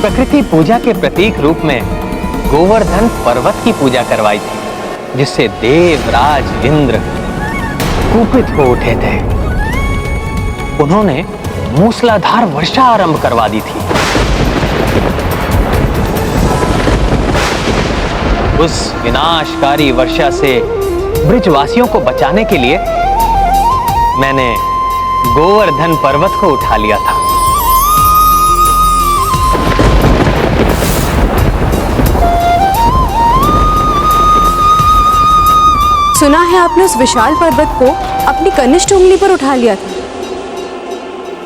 प्रकृति पूजा के प्रतीक रूप में गोवर्धन पर्वत की पूजा करवाई थी, जिससे देवराज इंद्र कुपित हो उठे थे। उन्होंने मूसलाधार वर्षा आरंभ करवा दी थी। उस विनाशकारी वर्षा से ब्रिजवासियों को बचाने के लिए मैंने गोवर्धन पर्वत को उठा लिया था। सुना है आपने उस विशाल पर्वत को अपनी कनिष्ठ उंगली पर उठा लिया था,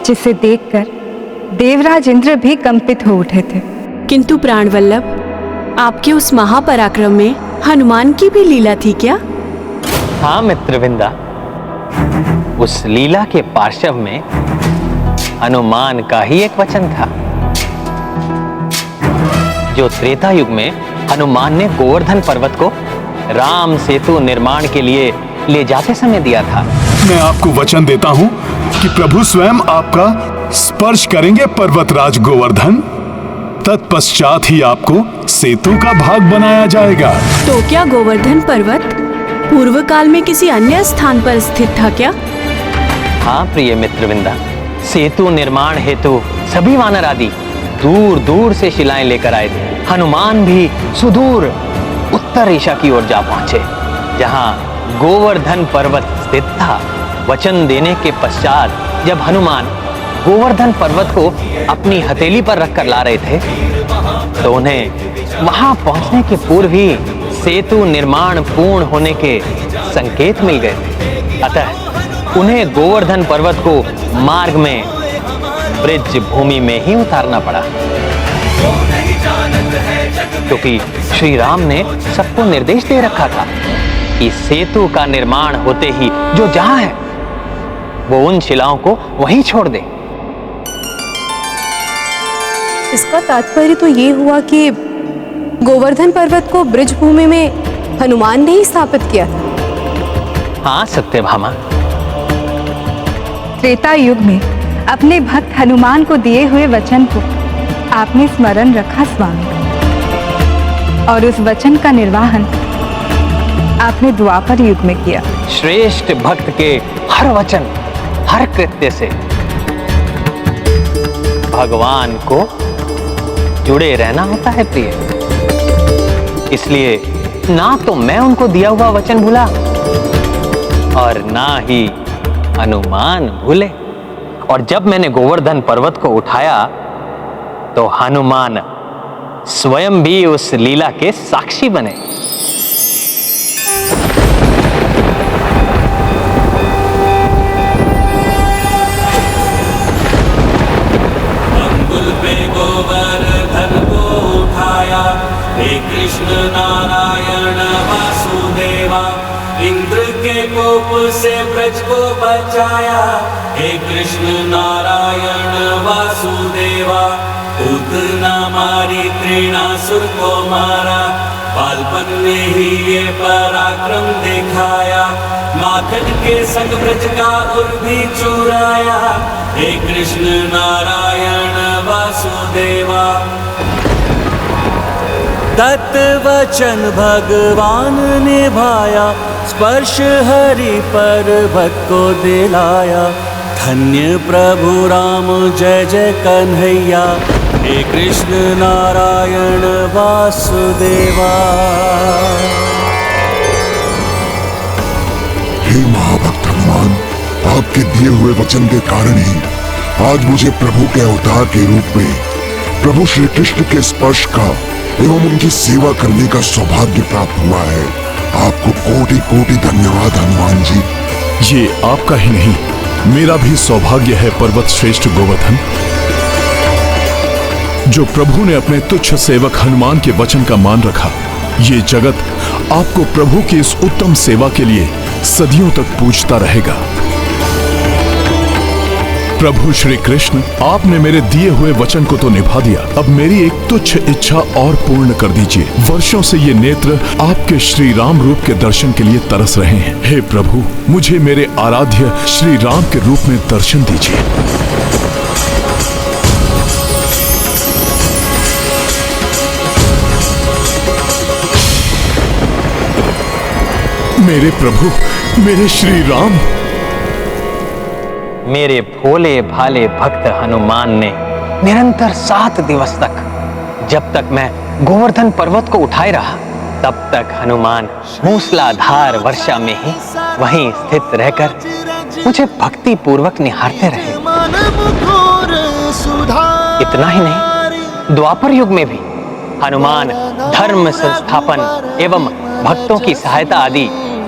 जिसे देखकर देवराज इंद्र भी कंपित हो उठे थे। किंतु प्राणवल्लभ, आपके उस महापराक्रम में हनुमान की भी लीला थी क्या? हाँ मित्रविंदा, उस लीला के पार्श्व में हनुमान का ही एक वचन था, जो त्रेता युग में हनुमान ने गोवर्धन पर्वत को राम सेतु निर्माण के लिए ले जाते समय दिया था। मैं आपको वचन देता हूँ कि प्रभु स्वयं आपका स्पर्श करेंगे पर्वतराज गोवर्धन। तत्पश्चात ही आपको सेतु का भाग बनाया जाएगा। तो क्या गोवर्धन पर्वत पूर्व काल में किसी अन्य स्थान पर स्थित था क्या? हाँ प्रिय मित्रविंदा, सेतु निर्माण हेतु सभी वानर आदि दूर दूर से शिलाएं लेकर आए थे। हनुमान भी सुदूर उत्तर दिशा की ओर जा पहुंचे, जहां गोवर्धन पर्वत स्थित था। वचन देने के पश्चात जब हनुमान गोवर्धन पर्वत को अपनी हथेली पर रखकर ला रहे थे, तो उन्हें वहां पहुंचने के पूर्व ही सेतु निर्माण पूर्ण होने के संकेत मिल गए थे। अतः उन्हें गोवर्धन पर्वत को मार्ग में ब्रिज भूमि में ही उतारना पड़ा, क्योंकि श्री राम ने सबको निर्देश दे रखा था कि सेतु का निर्माण होते ही जो जहां है वो उन शिलाओं को वहीं छोड़ दे। इसका तात्पर्य तो ये हुआ कि गोवर्धन पर्वत को ब्रिज भूमि में हनुमान ने ही स्थापित किया था। हाँ सत्यभामा, त्रेता युग में अपने भक्त हनुमान को दिए हुए वचन को आपने स्मरण रखा स्वामी, और उस वचन का निर्वाहन आपने द्वापर युग में किया। श्रेष्ठ भक्त के हर वचन हर कृत्य से भगवान को जुड़े रहना होता है प्रिय। इसलिए ना तो मैं उनको दिया हुआ वचन भूला और ना ही हनुमान भूले। और जब मैंने गोवर्धन पर्वत को उठाया तो हनुमान स्वयं भी उस लीला के साक्षी बने। अंगुल पे गोवर्धन को उठाया, हे कृष्ण नारायण वासुदेवा। इंद्र के कोप से ब्रज को बचाया, हे कृष्ण नारायण वासुदेवा। पूतना मारी त्रिणासुर को मारा, बालपन में ही ये पराक्रम दिखाया। माखन के संग ब्रज का उर भी चुराया, हे कृष्ण नारायण वासुदेवा। तत्वचन भगवान निभाया, स्पर्श हरि पर्वत को दिलाया। धन्य प्रभु राम जय जय कन्हैया, हे कृष्ण नारायण वासुदेवा। हे महाभक्त हनुमान, आपके दिए हुए वचन के कारण ही आज मुझे प्रभु के अवतार के रूप में प्रभु श्री कृष्ण के स्पर्श का एवं उनकी सेवा करने का सौभाग्य प्राप्त हुआ है। आपको कोटि कोटि धन्यवाद हनुमान जी। ये आपका ही नहीं, मेरा भी सौभाग्य है पर्वत श्रेष्ठ गोवर्धन। जो प्रभु ने अपने तुच्छ सेवक हनुमान के वचन का मान रखा, ये जगत आपको प्रभु की इस उत्तम सेवा के लिए सदियों तक पूजता रहेगा। प्रभु श्री कृष्ण, आपने मेरे दिए हुए वचन को तो निभा दिया, अब मेरी एक तुच्छ इच्छा और पूर्ण कर दीजिए। वर्षों से ये नेत्र आपके श्री राम रूप के दर्शन के लिए तरस रहे हैं। हे प्रभु, मुझे मेरे आराध्य श्री राम के रूप में दर्शन दीजिए। मेरे प्रभु, मेरे श्री राम। मेरे भोले भाले भक्त हनुमान ने निरंतर 7 दिवस तक, जब तक मैं गोवर्धन पर्वत को उठाए रहा, तब तक हनुमान मूसलाधार वर्षा में ही वहीं स्थित रहकर मुझे भक्ति पूर्वक निहारते रहे। इतना ही नहीं, द्वापर युग में भी हनुमान धर्म संस्थापन एवं भक्तों की सहायता आदि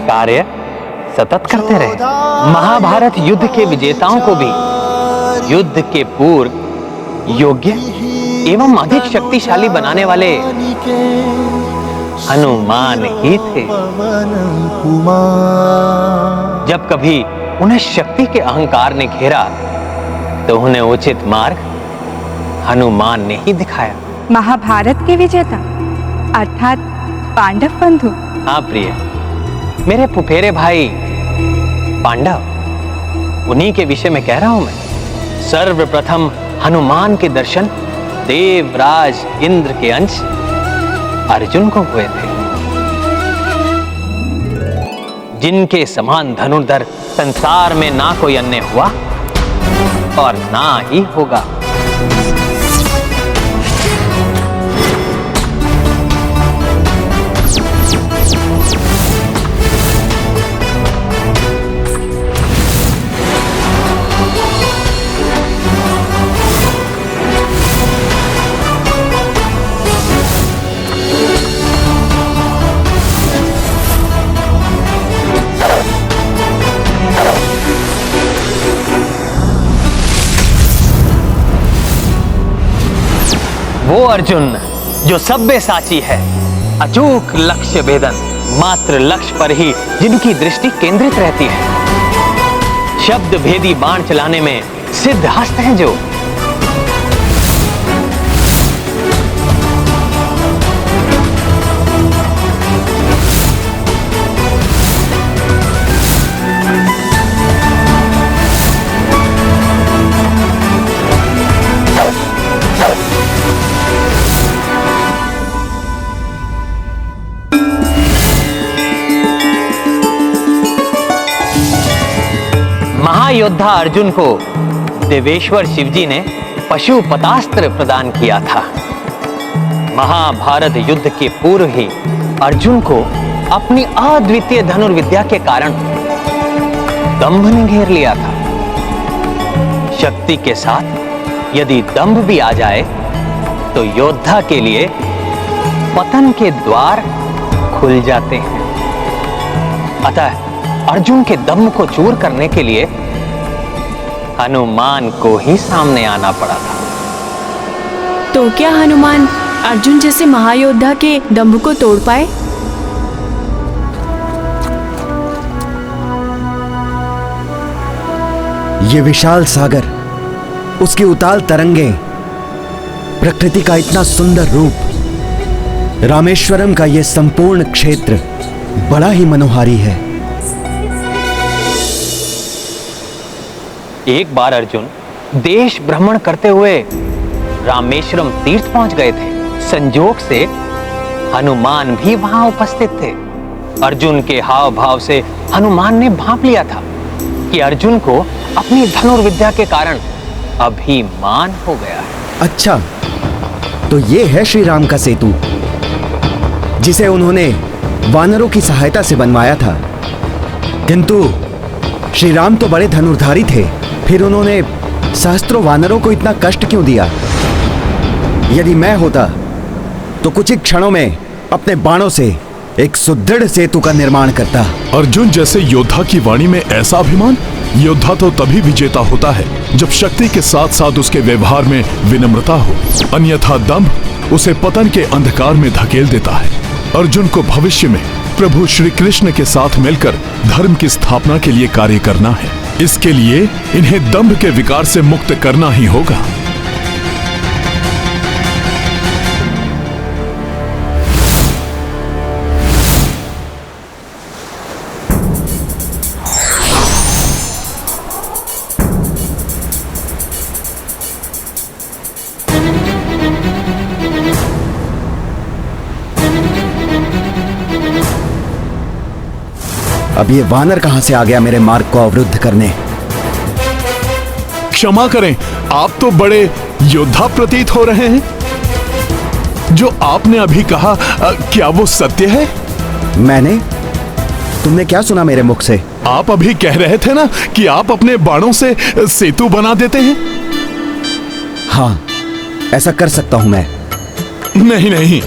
कार्य सतत करते रहे। महाभारत युद्ध के विजेताओं को भी युद्ध के पूर्व योग्य एवं अधिक शक्तिशाली बनाने वाले हनुमान ही थे। जब कभी उन्हें शक्ति के अहंकार ने घेरा तो उन्हें उचित मार्ग हनुमान ने ही दिखाया। महाभारत के विजेता अर्थात पांडव बंधु। हाँ प्रिय, मेरे फुफेरे भाई पांडव, उन्हीं के विषय में कह रहा हूं मैं। सर्वप्रथम हनुमान के दर्शन देवराज इंद्र के अंश अर्जुन को हुए थे, जिनके समान धनुर्धर संसार में ना कोई अन्य हुआ और ना ही होगा। वो अर्जुन जो सब्यसाची है, अचूक लक्ष्य भेदन, मात्र लक्ष्य पर ही जिनकी दृष्टि केंद्रित रहती है, शब्द भेदी बाण चलाने में सिद्ध हस्त हैं जो। महायोद्धा अर्जुन को देवेश्वर शिवजी ने पशुपतास्त्र प्रदान किया था। महाभारत युद्ध के पूर्व ही अर्जुन को अपनी अद्वितीय धनुर्विद्या के कारण दंभ ने घेर लिया था। शक्ति के साथ यदि दंभ भी आ जाए तो योद्धा के लिए पतन के द्वार खुल जाते हैं। अतः अर्जुन के दम्भ को चूर करने के लिए हनुमान को ही सामने आना पड़ा था। तो क्या हनुमान अर्जुन जैसे महायोद्धा के दंभ को तोड़ पाए? ये विशाल सागर, उसकी उताल तरंगे, प्रकृति का इतना सुंदर रूप, रामेश्वरम का ये संपूर्ण क्षेत्र बड़ा ही मनोहारी है। एक बार अर्जुन देश भ्रमण करते हुए रामेश्वरम तीर्थ पहुंच गए थे। संजोग से हनुमान भी वहां उपस्थित थे। अर्जुन के हाव भाव से हनुमान ने भांप लिया था कि अर्जुन को अपनी धनुर्विद्या के कारण अभिमान हो गया है। अच्छा, तो ये है श्री राम का सेतु, जिसे उन्होंने वानरों की सहायता से बनवाया था। किंतु श्री राम तो बड़े धनुर्धारी थे, फिर उन्होंने सहस्त्रों वानरों को इतना कष्ट क्यों दिया? यदि मैं होता तो कुछ ही क्षणों में अपने बाणों से एक सुदृढ़ सेतु का निर्माण करता। अर्जुन जैसे योद्धा की वाणी में ऐसा अभिमान? योद्धा तो तभी विजेता होता है जब शक्ति के साथ साथ उसके व्यवहार में विनम्रता हो, अन्यथा दंभ उसे पतन के अंधकार में धकेल देता है। अर्जुन को भविष्य में प्रभु श्री कृष्ण के साथ मिलकर धर्म की स्थापना के लिए कार्य करना है। इसके लिए इन्हें दंभ के विकार से मुक्त करना ही होगा। अब ये वानर कहां से आ गया मेरे मार्ग को अवरुद्ध करने? क्षमा करें, आप तो बड़े योद्धा प्रतीत हो रहे हैं। जो आपने अभी कहा, क्या वो सत्य है? मैंने? तुमने क्या सुना मेरे मुख से? आप अभी कह रहे थे ना कि आप अपने बाणों से सेतु बना देते हैं। हाँ, ऐसा कर सकता हूं मैं। नहीं नहीं,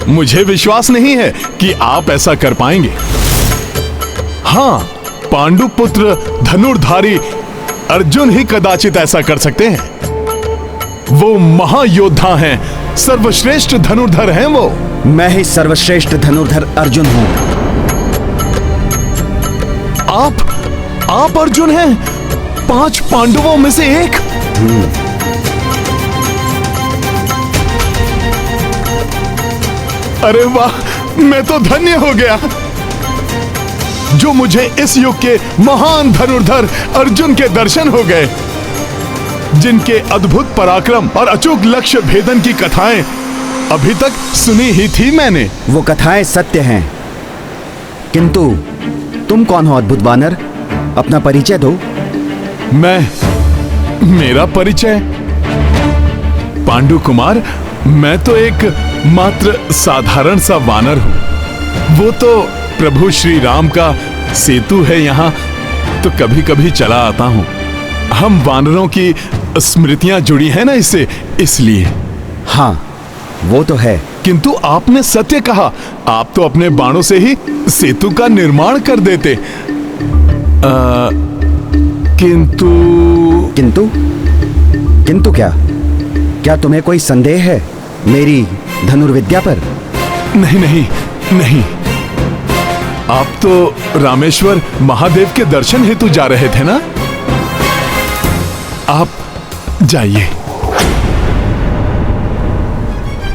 मुझे विश्वास नहीं है कि आप ऐसा कर पाएंगे। हाँ, पांडुपुत्र धनुर्धारी अर्जुन ही कदाचित ऐसा कर सकते हैं। वो महायोद्धा हैं, सर्वश्रेष्ठ धनुर्धर हैं वो। मैं ही सर्वश्रेष्ठ धनुर्धर अर्जुन हूं। आप अर्जुन हैं, 5 पांडवों में से एक। अरे वाह, मैं तो धन्य हो गया जो मुझे इस युग के महान धनुर्धर अर्जुन के दर्शन हो गए, जिनके अद्भुत पराक्रम और अचूक लक्ष्य भेदन की कथाएं अभी तक सुनी ही थी मैंने। वो कथाएं सत्य हैं, किंतु तुम कौन हो अद्भुत वानर? अपना परिचय दो। मेरा परिचय? पांडु कुमार, मैं तो एक मात्र साधारण सा वानर हूं। वो तो प्रभु श्री राम का सेतु है यहाँ, तो कभी कभी चला आता हूं। हम वानरों की स्मृतियां जुड़ी हैं ना इससे, इसलिए। हाँ, वो तो है। किंतु आपने सत्य कहा, आप तो अपने बाणों से ही सेतु का निर्माण कर देते। किंतु क्या तुम्हें कोई संदेह है मेरी धनुर्विद्या पर? नहीं, आप तो रामेश्वर महादेव के दर्शन हेतु जा रहे थे ना? आप जाइए।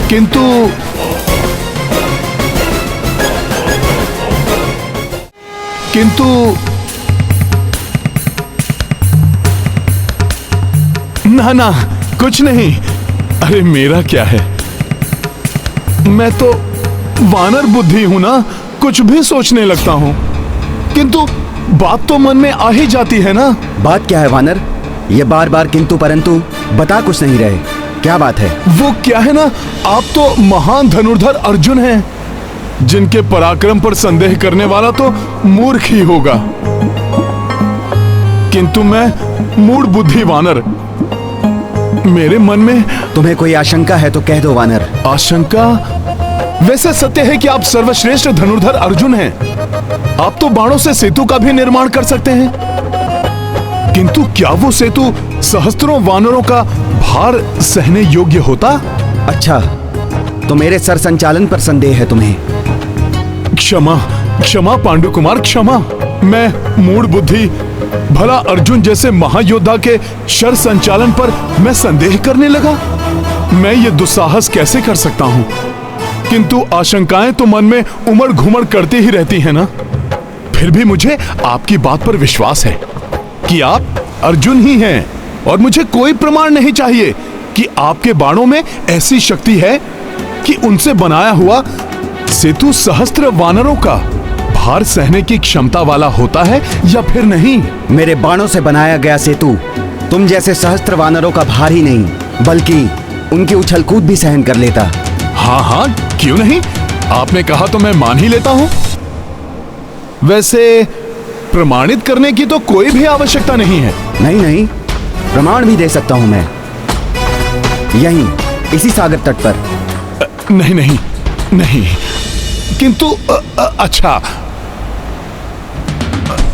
किंतु ना, कुछ नहीं। अरे मेरा क्या है, मैं तो वानर बुद्धि हूं ना, कुछ भी सोचने लगता हूं। किंतु बात तो मन में आ ही जाती है ना। बात क्या है वानर? ये बार बार किंतु परंतु बता कुछ नहीं रहे, क्या बात है? वो क्या है ना, आप तो महान धनुर्धर अर्जुन हैं, जिनके पराक्रम पर संदेह करने वाला तो मूर्ख ही होगा। किंतु मैं मूढ़ बुद्धि वानर, मेरे मन में। तुम्हें कोई आशंका है तो कह दो वानर। आशंका? वैसे सत्य है कि आप सर्वश्रेष्ठ धनुर्धर अर्जुन हैं। आप तो बाणों से सेतु का भी निर्माण कर सकते हैं। किंतु क्या वो सेतु सहस्त्रों वानरों का भार सहने योग्य होता? अच्छा, तो मेरे सर संचालन पर संदेह है तुम्हें? क्षमा पांडु कुमार, क्षमा। मैं मूढ़ बुद्धि, भला अर्जुन जैसे महायोद्धा के शर संचालन पर मैं संदेह करने लगा। मैं ये दुस्साहस कैसे कर सकता हूं? किंतु आशंकाएं तो मन में उमड़ घुमड़ करती ही रहती हैं ना। फिर भी मुझे आपकी बात पर विश्वास है कि आप अर्जुन ही हैं, और मुझे कोई प्रमाण नहीं चाहिए कि आपके बाणों में ऐसी शक्ति है कि उनसे बनाया हुआ सेतु सहस्त्र वानरों का भार सहने की क्षमता वाला होता है या फिर नहीं। मेरे बाणों से बनाया गया सेतु तुम जैसे सहस्त्र वानरों का भार ही नहीं, बल्कि उनकी उछल कूद भी सहन कर लेता। हाँ, क्यों नहीं? आपने कहा तो मैं मान ही लेता हूं। वैसे प्रमाणित करने की तो कोई भी आवश्यकता नहीं है। नहीं, प्रमाण भी दे सकता हूं मैं, यहीं इसी सागर तट पर। नहीं, किंतु अच्छा,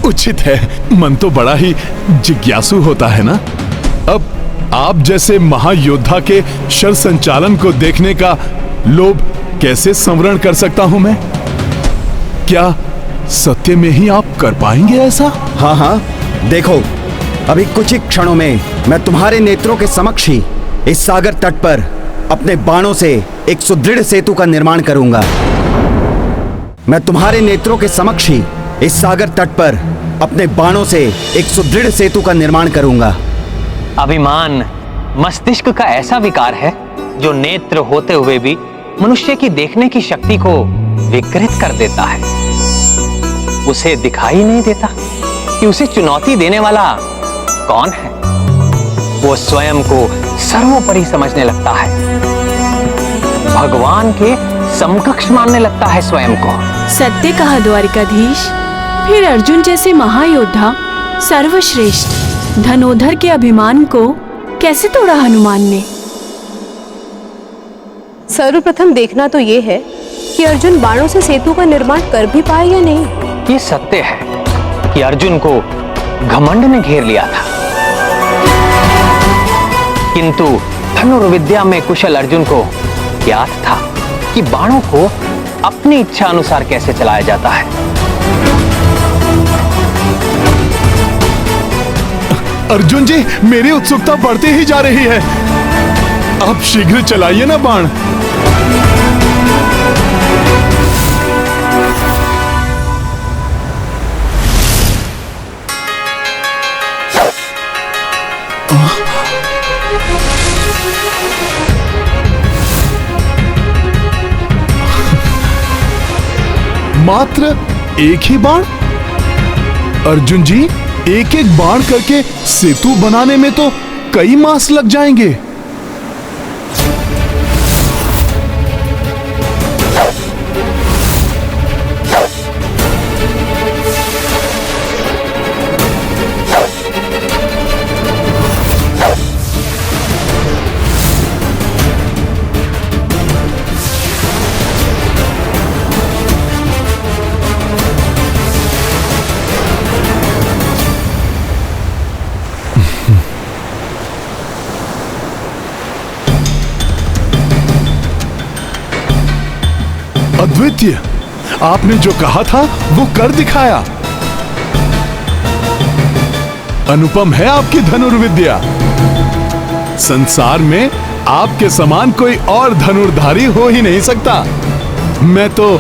उचित है। मन तो बड़ा ही जिज्ञासु होता है ना। अब आप जैसे महायोद्धा के शर संचालन को देखने का लोभ कैसे संवरण कर सकता हूं मैं? क्या सत्य में ही आप कर पाएंगे ऐसा? हाँ, देखो, अभी कुछ ही क्षणों में मैं तुम्हारे नेत्रों के समक्ष ही इस सागर तट पर अपने बाणों से एक सुदृढ़ सेतु का निर्माण करूंगा। मैं तुम्हारे नेत्रों के समक्ष ही इस सागर तट पर अपने बाणों से एक सुदृढ़ सेतु का निर्माण करूंगा। अभिमान मस्तिष्क का ऐसा विकार है जो नेत्र होते हुए भी मनुष्य की देखने की शक्ति को विकृत कर देता है। उसे दिखाई नहीं देता कि उसे चुनौती देने वाला कौन है। वो स्वयं को सर्वोपरि समझने लगता है, भगवान के समकक्ष मानने लगता है स्वयं को। सत्य कहा द्वारिकाधीश। फिर अर्जुन जैसे महायोद्धा, सर्वश्रेष्ठ धनुर्धर के अभिमान को कैसे तोड़ा हनुमान ने? सर्वप्रथम देखना तो ये है कि अर्जुन बाणों से सेतु का निर्माण कर भी पाए या नहीं। ये सत्य है कि अर्जुन को घमंड ने घेर लिया था, किंतु धनुर्विद्या में कुशल अर्जुन को ज्ञात था कि बाणों को अपनी इच्छा अनुसार कैसे चलाया जाता है। अर्जुन जी, मेरी उत्सुकता बढ़ती ही जा रही है। आप शीघ्र चलाइए ना बाण। मात्र एक ही बाण? अर्जुन जी, एक एक बाण करके सेतु बनाने में तो कई मास लग जाएंगे। अद्वितीय, आपने जो कहा था वो कर दिखाया। अनुपम है आपकी धनुर्विद्या। संसार में आपके समान कोई और धनुर्धारी हो ही नहीं सकता। मैं तो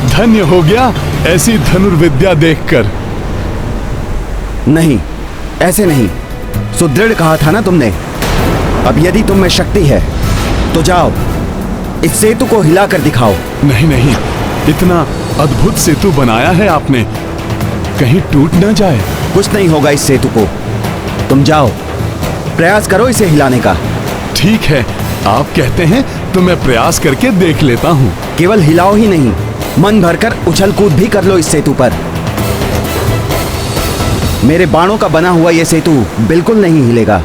धन्य हो गया ऐसी धनुर्विद्या देखकर। नहीं, ऐसे नहीं। सुदृढ़ कहा था ना तुमने। अब यदि तुम में शक्ति है तो जाओ, इस सेतु को हिला कर दिखाओ। नहीं नहीं, इतना अद्भुत सेतु बनाया है आपने, कहीं टूट ना जाए। कुछ नहीं होगा इस सेतु को। तुम जाओ, प्रयास करो इसे हिलाने का। ठीक है, आप कहते हैं तो मैं प्रयास करके देख लेता हूँ। केवल हिलाओ ही नहीं, मन भरकर उछल कूद भी कर लो इस सेतु पर। मेरे बाणों का बना हुआ यह सेतु बिल्कुल नहीं हिलेगा।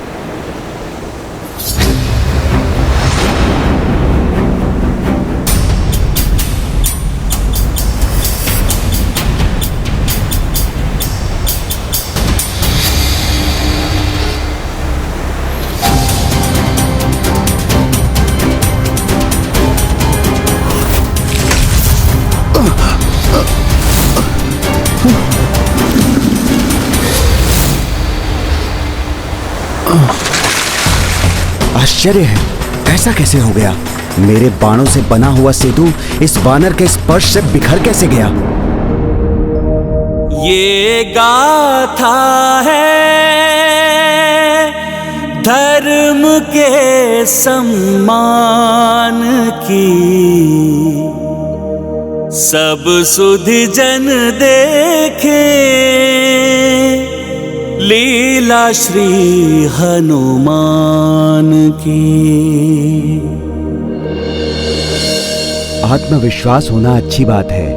आश्चर्य है, ऐसा कैसे हो गया? मेरे बाणों से बना हुआ सेतु इस वानर के स्पर्श से बिखर कैसे गया? ये गाथा है धर्म के सम्मान की, सब सुधि जन देखे लीला श्री हनुमान की। आत्मविश्वास होना अच्छी बात है,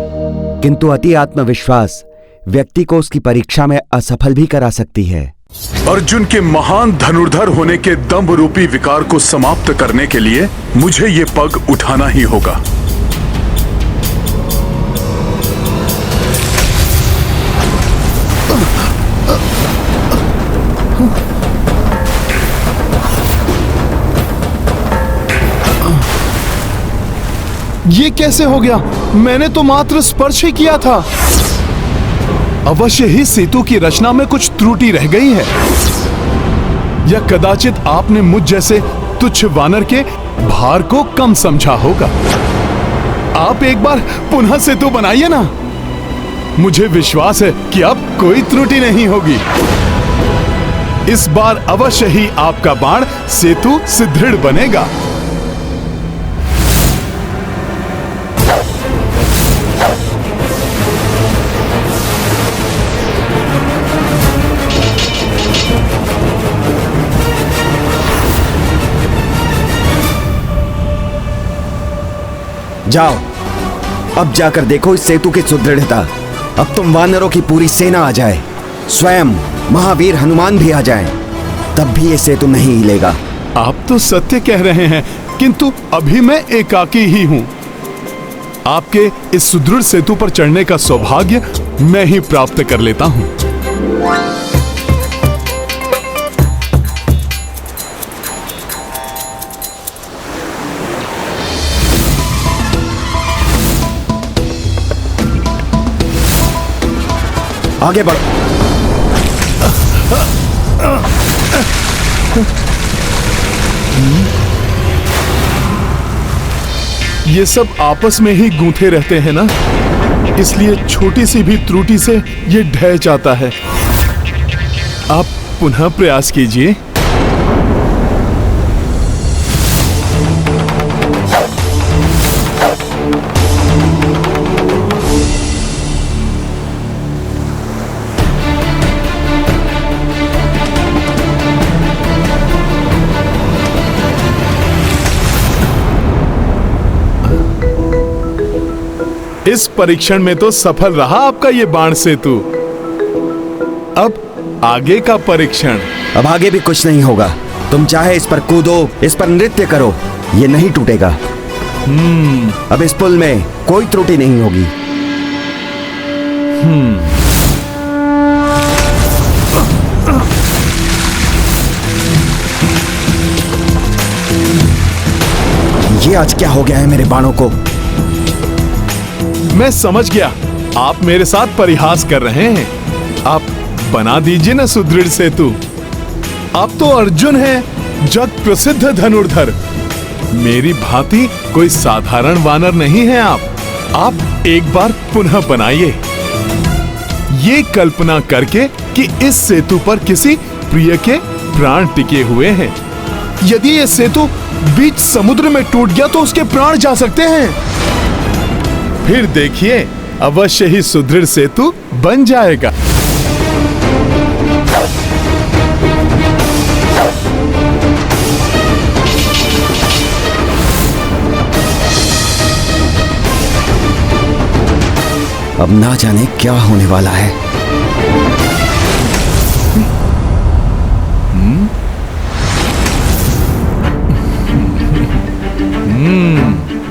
किंतु अति आत्मविश्वास व्यक्ति को उसकी परीक्षा में असफल भी करा सकती है। अर्जुन के महान धनुर्धर होने के दंभ रूपी विकार को समाप्त करने के लिए मुझे ये पग उठाना ही होगा। ये कैसे हो गया? मैंने तो मात्र स्पर्श ही किया था। अवश्य ही सेतु की रचना में कुछ त्रुटि रह गई है, या कदाचित आपने मुझ जैसे तुच्छ वानर के भार को कम समझा होगा। आप एक बार पुनः सेतु बनाइए ना। मुझे विश्वास है कि अब कोई त्रुटि नहीं होगी। इस बार अवश्य ही आपका बाण सेतु सुदृढ़ बनेगा। जाओ, अब जाकर देखो इस सेतु की सुदृढ़ता। अब तुम वानरों की पूरी सेना आ जाए, स्वयं महावीर हनुमान भी आ जाए, तब भी ये सेतु नहीं हिलेगा। आप तो सत्य कह रहे हैं, किंतु अभी मैं एकाकी ही हूँ। आपके इस सुदृढ़ सेतु पर चढ़ने का सौभाग्य मैं ही प्राप्त कर लेता हूँ। आगे बढ़ो। ये सब आपस में ही गूंथे रहते हैं ना, इसलिए छोटी सी भी त्रुटि से ये ढह जाता है। आप पुनः प्रयास कीजिए। इस परीक्षण में तो सफल रहा आपका ये बाण सेतु। अब आगे का परीक्षण। अब आगे भी कुछ नहीं होगा। तुम चाहे इस पर कूदो, इस पर नृत्य करो, ये नहीं टूटेगा। अब इस पुल में कोई त्रुटि नहीं होगी। ये आज क्या हो गया है मेरे बाणों को? मैं समझ गया, आप मेरे साथ परिहास कर रहे हैं। आप बना दीजिए ना सुदृढ़ सेतु। आप तो अर्जुन हैं, जग प्रसिद्ध धनुर्धर। मेरी भांति कोई साधारण वानर नहीं है आप एक बार पुनः बनाइए, ये कल्पना करके कि इस सेतु पर किसी प्रिय के प्राण टिके हुए हैं। यदि ये सेतु बीच समुद्र में टूट गया तो उसके प्राण जा सकते हैं। फिर देखिए, अवश्य ही सुदृढ़ सेतु बन जाएगा। अब ना जाने क्या होने वाला है।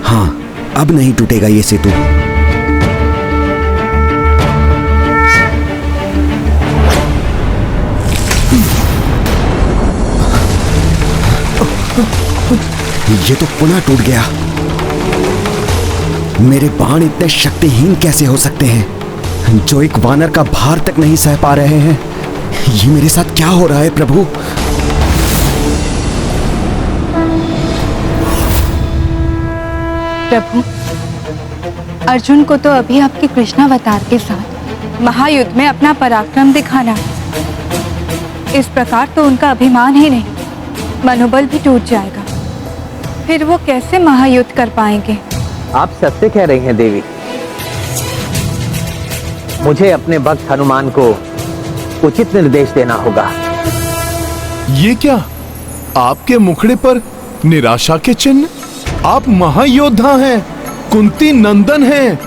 हाँ, अब नहीं टूटेगा ये सेतु। ये तो पुनः टूट गया। मेरे बाण इतने शक्तिहीन कैसे हो सकते हैं, जो एक वानर का भार तक नहीं सह पा रहे हैं। ये मेरे साथ क्या हो रहा है प्रभु? प्रभु, अर्जुन को तो अभी आपके कृष्णावतार के साथ महायुद्ध में अपना पराक्रम दिखाना है। इस प्रकार तो उनका अभिमान ही नहीं, मनोबल भी टूट जाएगा। फिर वो कैसे महायुद्ध कर पाएंगे? आप सत्य कह रही हैं देवी। मुझे अपने भक्त हनुमान को उचित निर्देश देना होगा। ये क्या, आपके मुखड़े पर निराशा के चिन्ह? आप महायोद्धा हैं, कुंती नंदन हैं,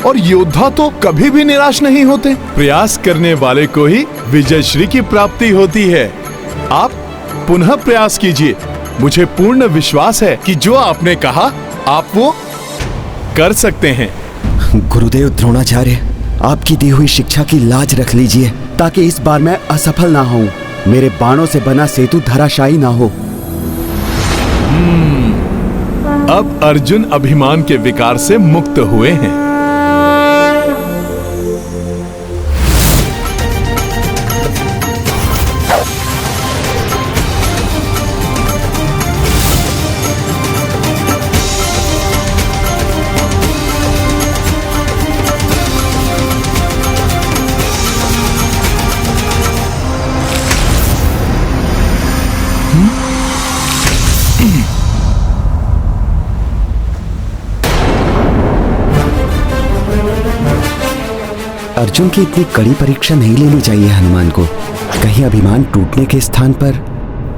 और योद्धा तो कभी भी निराश नहीं होते। प्रयास करने वाले को ही विजयश्री की प्राप्ति होती है। आप पुनः प्रयास कीजिए। मुझे पूर्ण विश्वास है कि जो आपने कहा आप वो कर सकते हैं। गुरुदेव द्रोणाचार्य, आपकी दी हुई शिक्षा की लाज रख लीजिए, ताकि इस बार मैं असफल ना हूं। मेरे बाणों से बना सेतु धराशायी ना हो। अब अर्जुन अभिमान के विकार से मुक्त हुए हैं। अर्जुन की इतनी कड़ी परीक्षा नहीं लेनी चाहिए हनुमान को। कहीं अभिमान टूटने के स्थान पर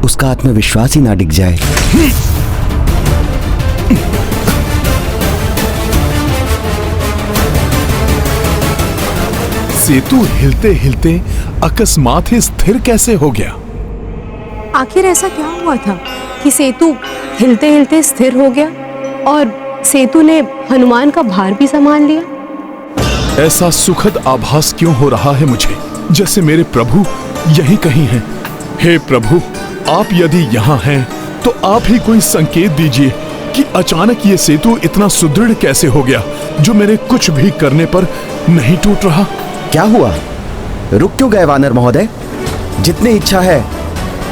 उसका आत्मविश्वास ही ना डिग जाए। सेतु हिलते हिलते अकस्मात ही स्थिर कैसे हो गया? आखिर ऐसा क्या हुआ था कि सेतु हिलते हिलते स्थिर हो गया और सेतु ने हनुमान का भार भी संभाल लिया? ऐसा सुखद आभास क्यों हो रहा है मुझे, जैसे मेरे प्रभु यहीं कहीं हैं। हे प्रभु, आप यदि यहाँ हैं तो आप ही कोई संकेत दीजिए कि अचानक ये सेतु इतना सुदृढ़ कैसे हो गया, जो मेरे कुछ भी करने पर नहीं टूट रहा। क्या हुआ? रुक क्यों गए वानर महोदय? जितनी इच्छा है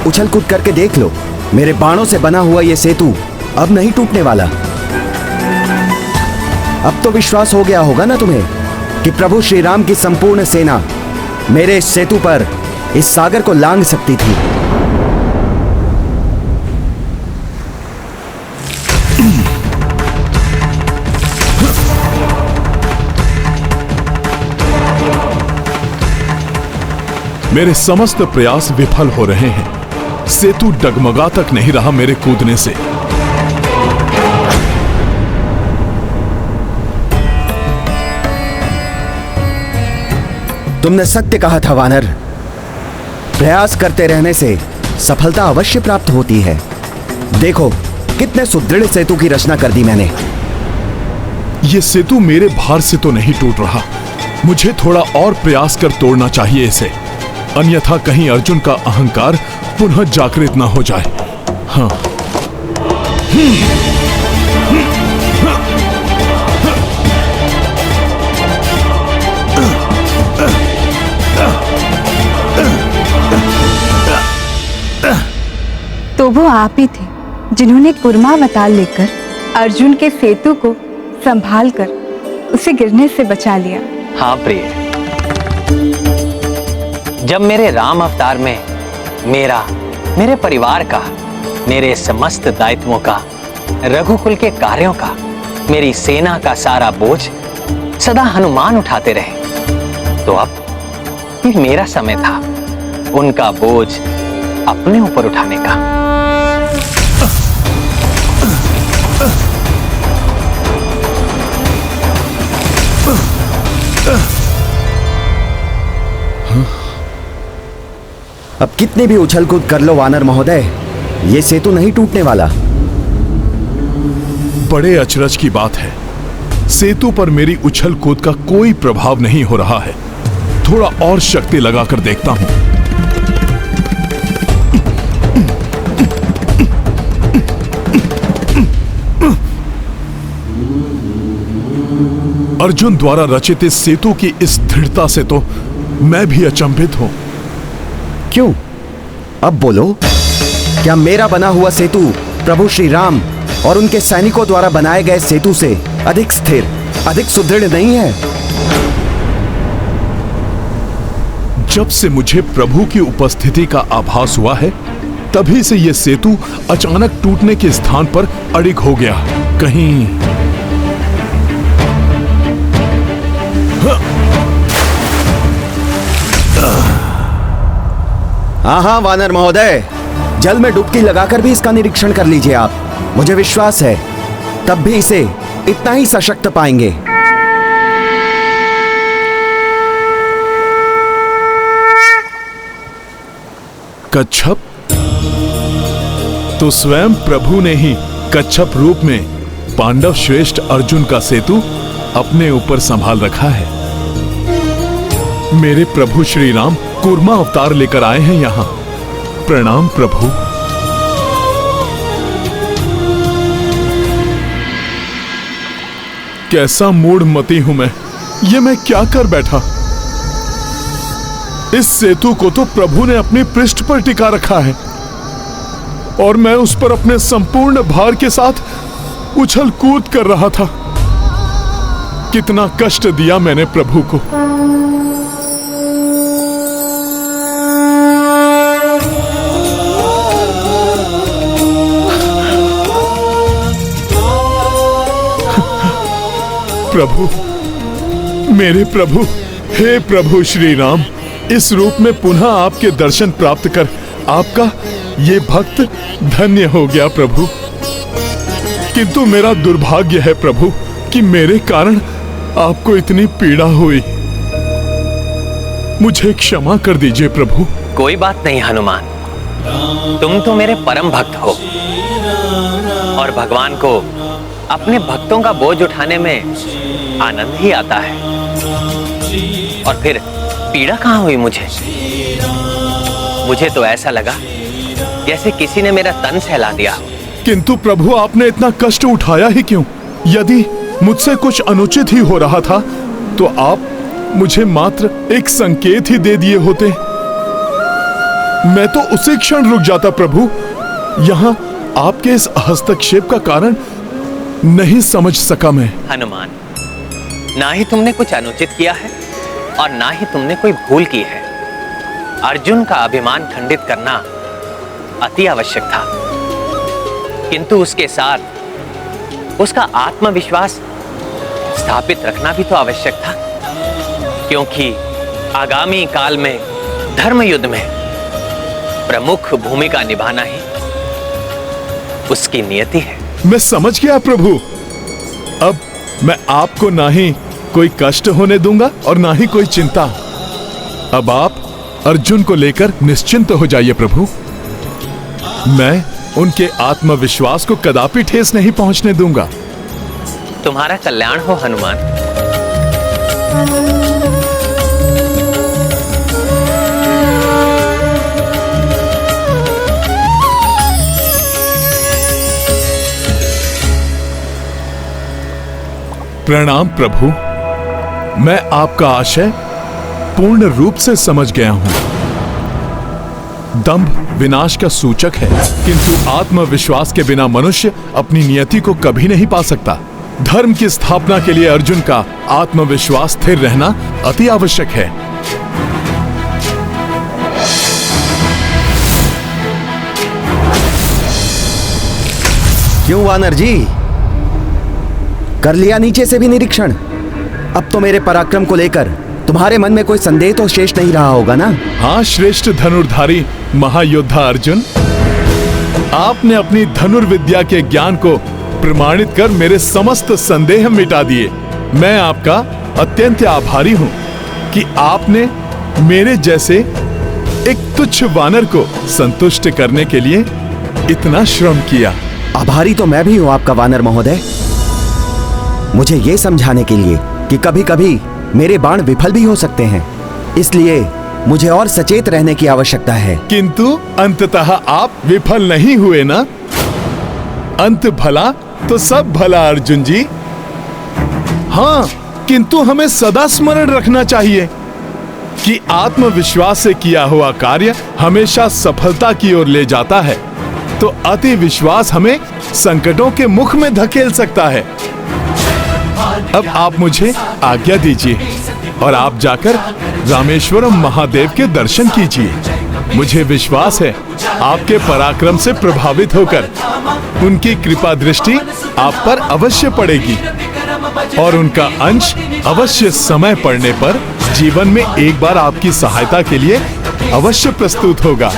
उछल कूद करके देख लो। मेरे बाणों से बना हुआ ये सेतु अब नहीं टूटने वाला। अब तो विश्वास हो गया होगा ना तुम्हें कि प्रभु श्री राम की संपूर्ण सेना मेरे इस सेतु पर इस सागर को लांघ सकती थी। मेरे समस्त प्रयास विफल हो रहे हैं। सेतु डगमगा तक नहीं रहा मेरे कूदने से। तुमने सत्य कहा था वानर। प्रयास करते रहने से सफलता अवश्य प्राप्त होती है। देखो कितने सुदृढ़ सेतु की रचना कर दी मैंने। यह सेतु मेरे भार से तो नहीं टूट रहा। मुझे थोड़ा और प्रयास कर तोड़ना चाहिए इसे, अन्यथा कहीं अर्जुन का अहंकार पुनः जागृत ना हो जाए। हाँ। तो वो आप ही थे जिन्होंने कूर्मावतार लेकर अर्जुन के सेतु को संभाल कर उसे गिरने से बचा लिया। हाँ प्रिय, जब मेरे राम अवतार में मेरे परिवार का, मेरे समस्त दायित्वों का, रघुकुल के कार्यों का, मेरी सेना का सारा बोझ सदा हनुमान उठाते रहे, तो अब ये मेरा समय था उनका बोझ अपने ऊपर उठाने का। अब कितनी भी उछल कूद कर लो वानर महोदय, ये सेतु नहीं टूटने वाला। बड़े अचरज की बात है, सेतु पर मेरी उछल कूद का कोई प्रभाव नहीं हो रहा है। थोड़ा और शक्ति लगाकर देखता हूं। अर्जुन द्वारा रचित इस सेतु की इस दृढ़ता से तो मैं भी अचंभित हूं। क्यों? अब बोलो, क्या मेरा बना हुआ सेतु प्रभु श्री राम और उनके सैनिकों द्वारा बनाए गए सेतु से अधिक स्थिर, अधिक सुदृढ़ नहीं है? जब से मुझे प्रभु की उपस्थिति का आभास हुआ है, तभी से यह सेतु अचानक टूटने के स्थान पर अड़िग हो गया। कहीं हाँ वानर महोदय, जल में डुबकी लगाकर भी इसका निरीक्षण कर लीजिए आप। मुझे विश्वास है तब भी इसे इतना ही सशक्त पाएंगे। कच्छप? तो स्वयं प्रभु ने ही कच्छप रूप में पांडव श्रेष्ठ अर्जुन का सेतु अपने ऊपर संभाल रखा है। मेरे प्रभु श्री राम कूर्मा अवतार लेकर आए हैं यहां। प्रणाम प्रभु। कैसा मूढ़मती हूं मैं, ये मैं क्या कर बैठा। इस सेतु को तो प्रभु ने अपनी पृष्ठ पर टिका रखा है और मैं उस पर अपने संपूर्ण भार के साथ उछल कूद कर रहा था। कितना कष्ट दिया मैंने प्रभु को। प्रभु, मेरे प्रभु, हे प्रभु श्री राम, इस रूप में पुनः आपके दर्शन प्राप्त कर आपका ये भक्त धन्य हो गया प्रभु। किंतु मेरा दुर्भाग्य है प्रभु कि मेरे कारण आपको इतनी पीड़ा हुई। मुझे क्षमा कर दीजिए प्रभु। कोई बात नहीं हनुमान, तुम तो मेरे परम भक्त हो और भगवान को अपने भक्तों का बोझ उठाने में आनंद ही आता है। और फिर पीड़ा कहाँ हुई मुझे तो ऐसा लगा जैसे किसी ने मेरा तन सहला दिया। किंतु प्रभु, आपने इतना कष्ट उठाया ही क्यों? यदि मुझसे कुछ अनुचित ही हो रहा था तो आप मुझे मात्र एक संकेत ही दे दिए होते, मैं तो उसी क्षण रुक जाता प्रभु। यहाँ आपके इस हस्तक्षेप का कारण नहीं समझ सका मैं। हनुमान, ना ही तुमने कुछ अनुचित किया है और ना ही तुमने कोई भूल की है। अर्जुन का अभिमान खंडित करना अति आवश्यक था, किंतु उसके साथ उसका आत्मविश्वास स्थापित रखना भी तो आवश्यक था, क्योंकि आगामी काल में धर्म युद्ध में प्रमुख भूमिका निभाना ही उसकी नियति है। मैं समझ गया प्रभु। अब मैं आपको ना ही कोई कष्ट होने दूंगा और ना ही कोई चिंता। अब आप अर्जुन को लेकर निश्चिंत हो जाइए प्रभु। मैं उनके आत्मविश्वास को कदापि ठेस नहीं पहुंचने दूंगा। तुम्हारा कल्याण हो हनुमान। प्रणाम प्रभु, मैं आपका आशय पूर्ण रूप से समझ गया हूं। दंभ विनाश का सूचक है, किंतु आत्मविश्वास के बिना मनुष्य अपनी नियति को कभी नहीं पा सकता। धर्म की स्थापना के लिए अर्जुन का आत्मविश्वास स्थिर रहना अति आवश्यक है। क्यों वानर जी, कर लिया नीचे से भी निरीक्षण? अब तो मेरे पराक्रम को लेकर तुम्हारे मन में कोई संदेह तो शेष नहीं रहा होगा ना? हाँ श्रेष्ठ धनुर्धारी महायोद्धा अर्जुन, आपने अपनी धनुर्विद्या के ज्ञान को प्रमाणित कर मेरे समस्त संदेह मिटा दिए। मैं आपका अत्यंत आभारी हूं कि आपने मेरे जैसे एक तुच्छ वानर को संतुष्ट करने के लिए इतना श्रम किया। आभारी तो मैं भी हूं आपका वानर महोदय, मुझे ये समझाने के लिए कि कभी कभी मेरे बाण विफल भी हो सकते हैं, इसलिए मुझे और सचेत रहने की आवश्यकता है। किंतु अंततः आप विफल नहीं हुए ना? अंत भला तो सब भला अर्जुन जी। हाँ, किंतु हमें सदा स्मरण रखना चाहिए कि आत्मविश्वास से किया हुआ कार्य हमेशा सफलता की ओर ले जाता है, तो अति विश्वास हमें संकटों के मुख में धकेल सकता है। अब आप मुझे आज्ञा दीजिए और आप जाकर रामेश्वरम महादेव के दर्शन कीजिए। मुझे विश्वास है आपके पराक्रम से प्रभावित होकर उनकी कृपा दृष्टि आप पर अवश्य पड़ेगी और उनका अंश अवश्य समय पड़ने पर जीवन में एक बार आपकी सहायता के लिए अवश्य प्रस्तुत होगा।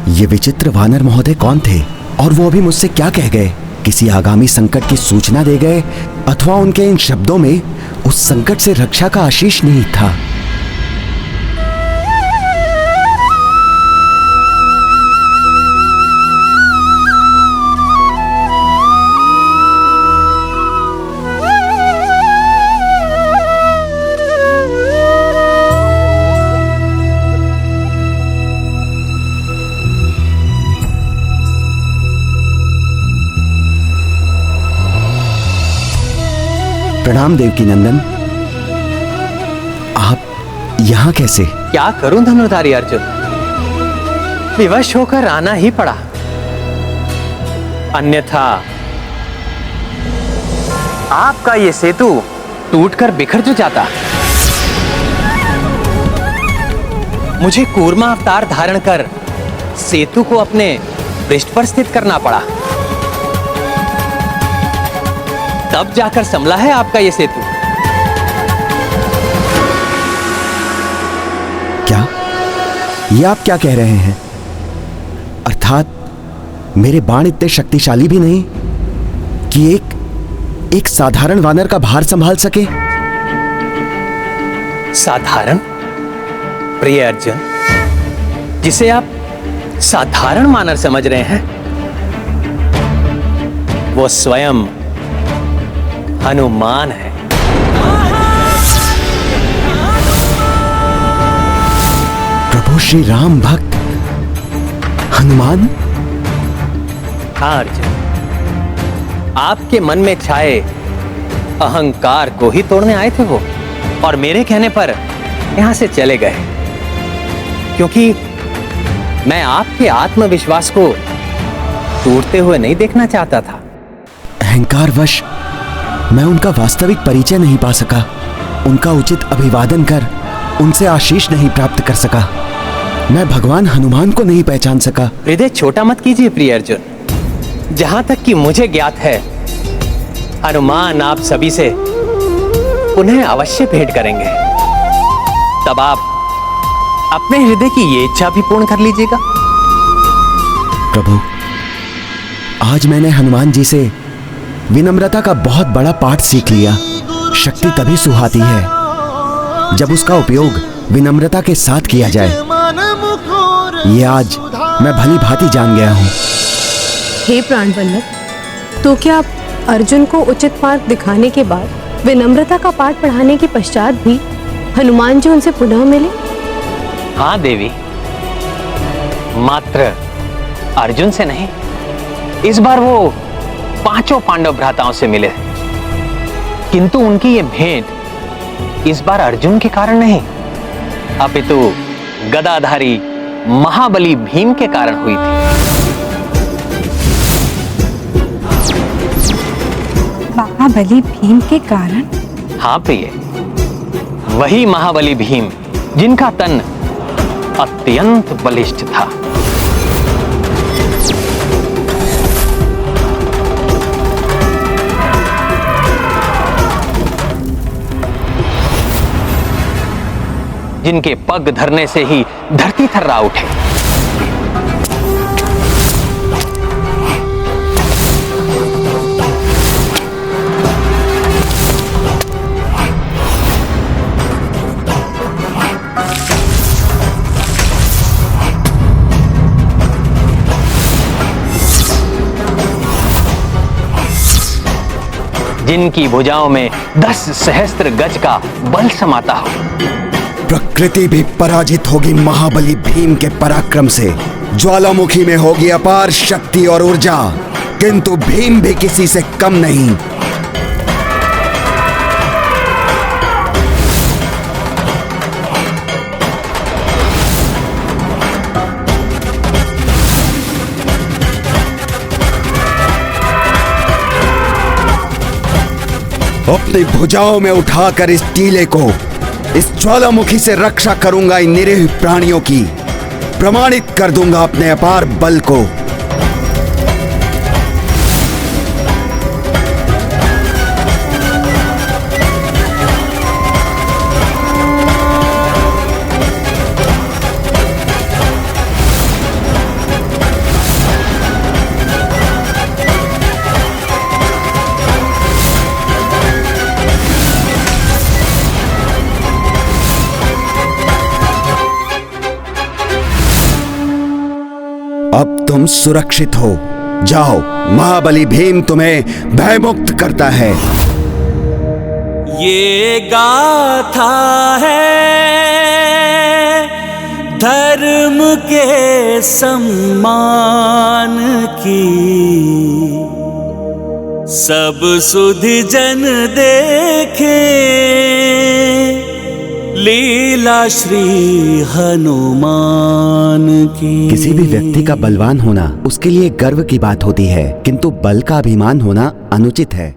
ये विचित्र वानर महोदय कौन थे और वो अभी मुझसे क्या कह गए? किसी आगामी संकट की सूचना दे गए अथवा उनके इन शब्दों में उस संकट से रक्षा का आशीष नहीं था? प्रणाम देवकी नंदन, आप यहाँ कैसे? क्या करूं धनुर्धारी अर्जुन, विवश होकर आना ही पड़ा, अन्यथा आपका ये सेतु टूटकर बिखर जो जाता। मुझे कूर्मा अवतार धारण कर सेतु को अपने पृष्ठ पर स्थित करना पड़ा, तब जाकर संभला है आपका ये सेतु। क्या ये आप क्या कह रहे हैं? अर्थात मेरे बाण इतने शक्तिशाली भी नहीं कि एक साधारण वानर का भार संभाल सके। साधारण? प्रिय अर्जुन, जिसे आप साधारण वानर समझ रहे हैं, वो स्वयं हनुमान है। प्रभु श्री राम भक्त हनुमान? हाँ अर्जुन, आपके मन में छाए अहंकार को ही तोड़ने आए थे वो, और मेरे कहने पर यहां से चले गए, क्योंकि मैं आपके आत्मविश्वास को टूटते हुए नहीं देखना चाहता था। अहंकारवश मैं उनका वास्तविक परिचय नहीं पा सका, उनका उचित अभिवादन कर उनसे आशीष नहीं प्राप्त कर सका, मैं भगवान हनुमान को नहीं पहचान सका। हृदय छोटा मत कीजिए प्रिय अर्जुन, जहां तक कि मुझे ज्ञात है, हनुमान आप सभी से पुनः अवश्य भेंट करेंगे। तब आप अपने हृदय की ये इच्छा भी पूर्ण कर लीजिएगा। प्रभु, आज मैंने हनुमान जी से विनम्रता का बहुत बड़ा पाठ सीख लिया। शक्ति तभी सुहाती है जब उसका उपयोग विनम्रता के साथ किया जाए। ये आज मैं भली भांति जान गया हूं। हे प्राणवल्लभ, तो क्या अर्जुन को उचित मार्ग दिखाने के बाद, विनम्रता का पाठ पढ़ाने के पश्चात भी हनुमान जी उनसे पुनः मिले? हाँ देवी, मात्र अर्जुन से नहीं, इस बार वो 5 पांडव भ्राताओं से मिले, किंतु उनकी ये भेंट इस बार अर्जुन के कारण नहीं, अपितु गदाधारी महाबली भीम के कारण हुई थी। महाबली भीम के कारण? हाँ प्रिय, वही महाबली भीम जिनका तन अत्यंत बलिष्ठ था। जिनके पग धरने से ही धरती थर्रा उठे। जिनकी भुजाओं में 10 सहस्त्र गज का बल समाता हो। प्रकृति भी पराजित होगी महाबली भीम के पराक्रम से। ज्वालामुखी में होगी अपार शक्ति और ऊर्जा, किंतु भीम भी किसी से कम नहीं। अपनी भुजाओं में उठाकर इस टीले को, इस ज्वालामुखी से रक्षा करूंगा इन निरीह प्राणियों की, प्रमाणित कर दूंगा अपने अपार बल को। अब तुम सुरक्षित हो, जाओ, महाबली भीम तुम्हें भयमुक्त करता है। ये गाथा है धर्म के सम्मान की, सब सुधि जन देखे लीला श्री हनुमान की। किसी भी व्यक्ति का बलवान होना उसके लिए गर्व की बात होती है, किंतु बल का अभिमान होना अनुचित है।